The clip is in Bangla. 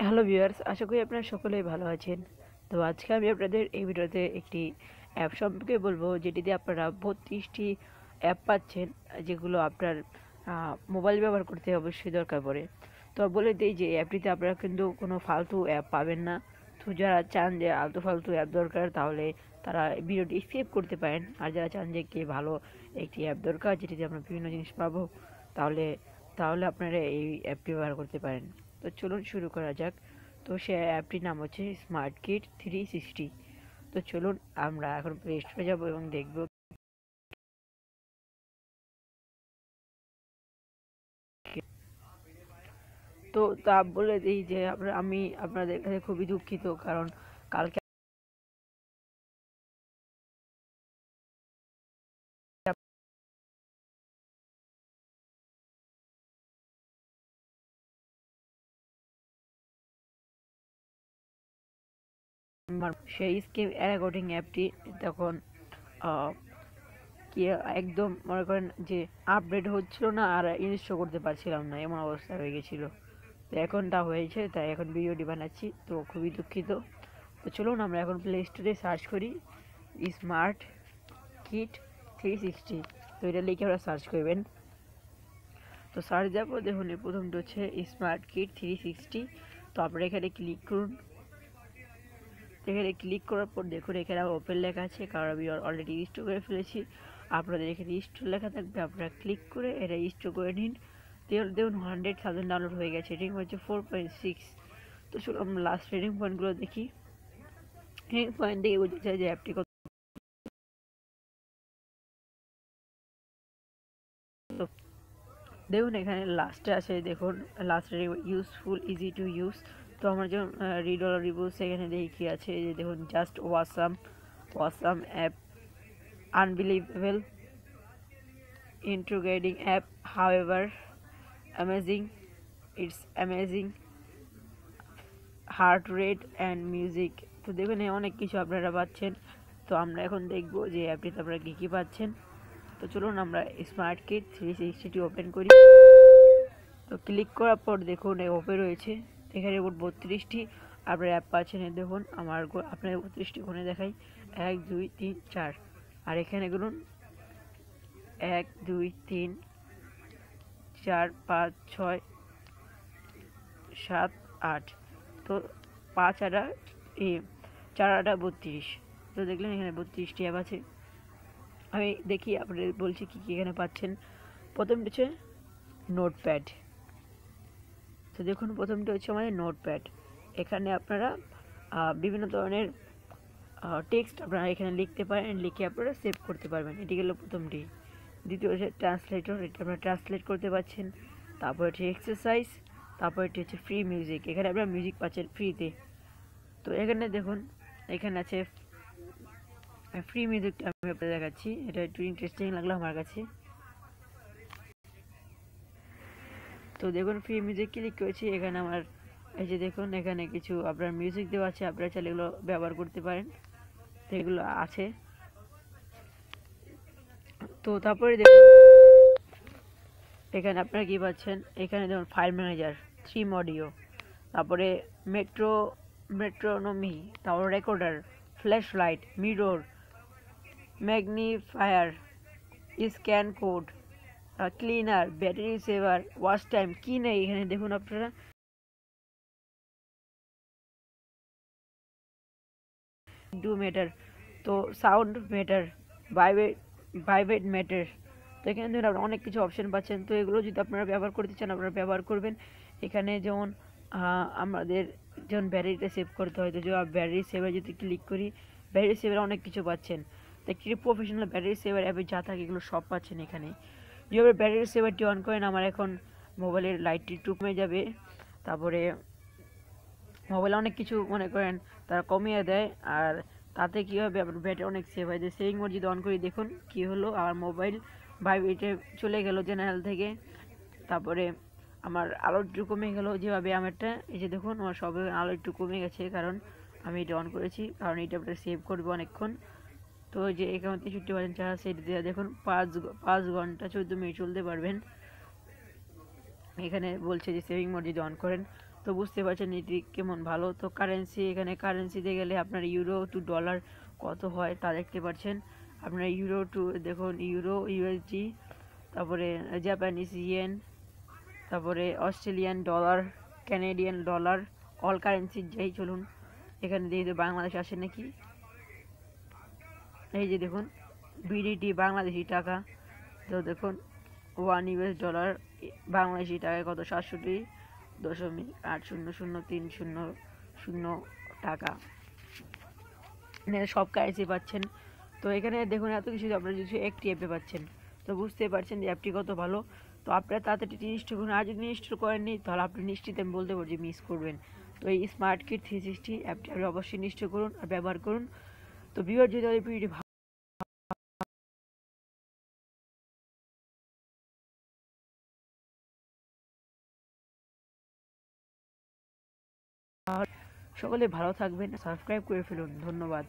হ্যালো ভিউয়ার্স, আশা করি আপনারা সকলেই ভালো আছেন। তো আজকে আমি আপনাদের এই ভিডিওতে একটি অ্যাপ সম্পর্কে বলবো, যেটি দিয়ে আপনারা 32টি অ্যাপ পাচ্ছেন, যেগুলো আপনার মোবাইল ব্যবহার করতে অবশ্যই দরকার পড়ে। তো বলে দিই যে অ্যাপটিতে আপনারা কিন্তু কোনো ফালতু অ্যাপ পাবেন না। তো যারা চান যে আলতু ফালতু অ্যাপ দরকার, তাহলে তারা ভিডিওটি স্কিপ করতে পারেন। আর যারা চান যে কি ভালো একটি অ্যাপ দরকার যেটিতে আমরা বিভিন্ন জিনিস পাবো, তাহলে তাহলে আপনারা এই অ্যাপটি ব্যবহার করতে পারেন। তো চলুন শুরু করা যাক। তো সে অ্যাপটির নাম হচ্ছে স্মার্ট কিট 360। তো চলুন আমরা এখন প্লে স্টোরে যাবো এবং দেখব। তো তা বলে দিই যে আমি আপনাদের কাছে খুবই দুঃখিত, কারণ কালকে আমার সেই স্কিম রেকর্ডিং অ্যাপটি তখন আহ, কি একদম মনে করেন যে আপডেট হচ্ছিল না, আর ইনস্টল করতে পারছিলাম না, এমন অবস্থা হয়ে গেছিলো। তো এখন তা হয়েছে, তাই এখন ভিডিওটি বানাচ্ছি, তো খুবই দুঃখিত। তো চলুন আমরা এখন প্লে স্টোরে সার্চ করি স্মার্ট কিট 360। তো এটা লিখে আমরা সার্চ করবেন। তো সার্চ দেওয়ার পর দেখুন প্রথমটা হচ্ছে স্মার্ট কিট 360। তো আপনারা এখানে ক্লিক করুন। এখানে ক্লিক করার পর দেখুন এখানে আমার ওপেন লেখা আছে, কারণ আমি অলরেডি ইনস্টল করে ফেলেছি। আপনাদের এখানে ইনস্টল লেখা থাকবে, আপনারা ক্লিক করে এটা ইনস্টল করে নিন। দেখুন 100,000 ডাউনলোড হয়ে গেছে, রেটিং হচ্ছে 4.6। তো চলুন আমরা লাস্ট রেটিং পয়েন্টগুলো দেখি। রেটিং পয়েন্ট দেখে বুঝতে চাই যে অ্যাপটি কত। দেখুন এখানে লাস্টে আছে, দেখুন লাস্টে ইউজফুল, ইজি টু ইউজ। তো আমার যেমন রিড অল রিভিউস এখানে দেখি কি আছে, যে দেখুন just awesome, awesome app, unbelievable, interrogating app, however, amazing, it's amazing, heart rate and music. তো দেখুন অনেক কিছু আপনারা পাচ্ছেন। তো আমরা এখন দেখব যে অ্যাপটিতে আপনারা কী কী পাচ্ছেন। তো চলুন আমরা স্মার্ট কিট 360টি ওপেন করি। তো ক্লিক করার পর দেখুন ওপেন রয়েছে, এখানে মোট 32টি আপনার অ্যাপ পাচ্ছেন। দেখুন আমার আপনার 32টি গুণে দেখাই, 1 2 3 4। আর এখানে গুনুন 1 2 3 4 5 6 7 8। তো 5 আটা 4 আটা 32। তো দেখলেন এখানে 32টি অ্যাপ আছে। আমি দেখি আপনাদের বলছি কী কী এখানে পাচ্ছেন। প্রথমটি হচ্ছে নোটপ্যাড। তো দেখুন প্রথমটি হচ্ছে আমাদের নোটপ্যাড। এখানে আপনারা বিভিন্ন ধরনের টেক্সট আপনারা এখানে লিখতে পারেন, লিখে আপনারা সেভ করতে পারবেন। এটি গেল প্রথমটি। দ্বিতীয় হচ্ছে ট্রান্সলেটর, এটা আপনারা ট্রান্সলেট করতে পারছেন। তারপর হচ্ছে এক্সারসাইজ, তারপর এটি হচ্ছে ফ্রি মিউজিক, এখানে আপনারা মিউজিক পাচ্ছেন ফ্রিতে। তো এখানে দেখুন এখানে আছে ফ্রি মিউজিকটা, আমি আপনাদের দেখাচ্ছি। এটা একটু ইন্টারেস্টিং লাগলো আমার কাছে। তো দেখুন ফ্রি মিউজিক ক্লিক করেছি, এখানে আমার এই যে দেখুন এখানে কিছু আপনার মিউজিক দেওয়া আছে, আপনারা চাইলে এগুলো ব্যবহার করতে পারেন। তো এগুলো আছে। তো তারপরে দেখুন এখানে আপনারা কী পাচ্ছেন, এখানে দেখুন ফাইল ম্যানেজার, থ্রিম অডিও, তারপরে মেট্রোনমি, তারপর recorder, flash light, mirror, magnifier, scan code, cleaner, battery saver, watch time. কি নেই এখানে দেখুন আপনারা, ডু ম্যাটার, তো sound matter, vibrate vibrate matter. তো এখানে দেখুন আপনারা অনেক কিছু অপশন পাচ্ছেন। তো এগুলো যদি আপনারা ব্যবহার করতে চান আপনারা ব্যবহার করবেন। এখানে যেমন আমাদের যেমন ব্যাটারিটা সেভ করতে হয়, তো ব্যাটারি সেভার যদি ক্লিক করি, ব্যাটারি সেভার অনেক কিছু পাচ্ছেন। তো একটি প্রফেশনাল ব্যাটারি সেভার অ্যাপে যা থাকে এগুলো সব পাচ্ছেন এখানে। যেভাবে ব্যাটারি সেভারটি অন করেন, আমার এখন মোবাইলের লাইটটি একটু কমে যাবে। তারপরে মোবাইলে অনেক কিছু মনে করেন তারা কমিয়ে দেয়, আর তাতে কী হবে আপনার ব্যাটারি অনেক সেভ হয়। যে সেভিং মোড যদি অন করি, দেখুন কী হলো, আমার মোবাইল ভাইব্রেটে চলে গেল জেনারেল থেকে। তারপরে আমার আলো একটু কমে গেল, যেভাবে আমারটা এই যে দেখুন আমার সব আলো একটু কমে গেছে, কারণ আমি এটা অন করেছি, কারণ এটা আপনার সেভ করবে অনেকক্ষণ। তো যে এখানে 63% চার্জ সেট দেওয়া, দেখুন 5 ঘন্টা 14 মিনিট চলতে পারবেন। এখানে বলছে যে সেভিং মোড যদি অন করেন তো বুঝতে পারছেন এটি কেমন ভালো। তো কারেন্সি, এখানে কারেন্সিতে গেলে আপনার ইউরো টু ডলার কত হয় তা দেখতে পাচ্ছেন। আপনার ইউরো টু দেখুন, ইউরো, ইউএসডি, তারপরে জাপানিজ ইয়েন, তারপরে Australian dollar, Canadian dollar, all currency যাই চলুন। এখানে দেখি বাংলাদেশ আসে নাকি। এই যে দেখুন বিডিটি বাংলাদেশি টাকা। তো দেখুন 1 US ডলার বাংলাদেশি টাকায় কত, 67.80030 টাকা। এখানে সব কারেন্সি পাচ্ছেন। তো এখানে দেখুন এত কিছু আপনারা যদি একটি অ্যাপে পাচ্ছেন, তো বুঝতে পারছেন যে অ্যাপটি কত ভালো। তো আপনারা তাড়াতাড়ি ইনস্টল করুন, আর যদি ইনস্টল করেননি তাহলে আপনি নিশ্চিত আমি বলতে পারছি মিস করবেন। তো এই স্মার্ট কিট 360 অ্যাপটি আপনি অবশ্যই ইনস্টল করুন আর ব্যবহার করুন। তো ভিউয়ার যদি এই ভিডিওটি সকলে ভালো থাকবেন, সাবস্ক্রাইব করে ফেলুন। ধন্যবাদ।